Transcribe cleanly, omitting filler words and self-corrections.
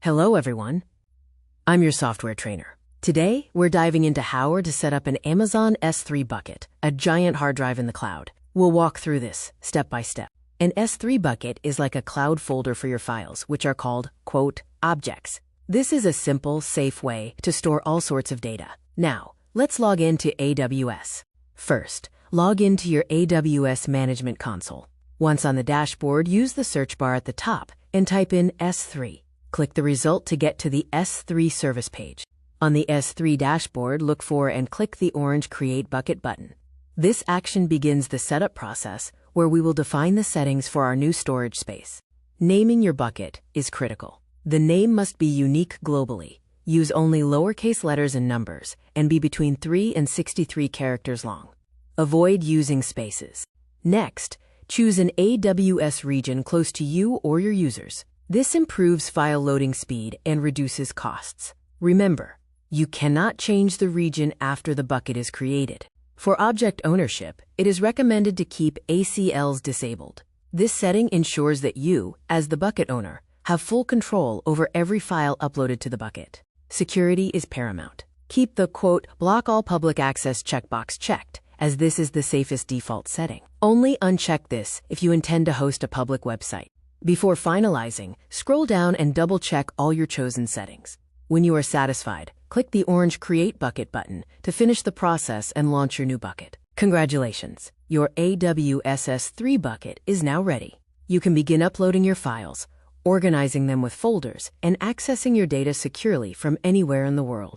Hello everyone, I'm your software trainer. Today, we're diving into how to set up an Amazon S3 bucket, a giant hard drive in the cloud. We'll walk through this step by step. An S3 bucket is like a cloud folder for your files, which are called, quote, objects. This is a simple, safe way to store all sorts of data. Now, let's log into AWS. First, log into your AWS Management Console. Once on the dashboard, use the search bar at the top and type in S3. Click the result to get to the S3 service page. On the S3 dashboard, look for and click the orange Create Bucket button. This action begins the setup process where we will define the settings for our new storage space. Naming your bucket is critical. The name must be unique globally. Use only lowercase letters and numbers and be between 3 and 63 characters long. Avoid using spaces. Next, choose an AWS region close to you or your users. This improves file loading speed and reduces costs. Remember, you cannot change the region after the bucket is created. For object ownership, it is recommended to keep ACLs disabled. This setting ensures that you, as the bucket owner, have full control over every file uploaded to the bucket. Security is paramount. Keep the, quote, block all public access checkbox checked, as this is the safest default setting. Only uncheck this if you intend to host a public website. Before finalizing, scroll down and double-check all your chosen settings. When you are satisfied, click the orange Create Bucket button to finish the process and launch your new bucket. Congratulations! Your AWS S3 bucket is now ready. You can begin uploading your files, organizing them with folders, and accessing your data securely from anywhere in the world.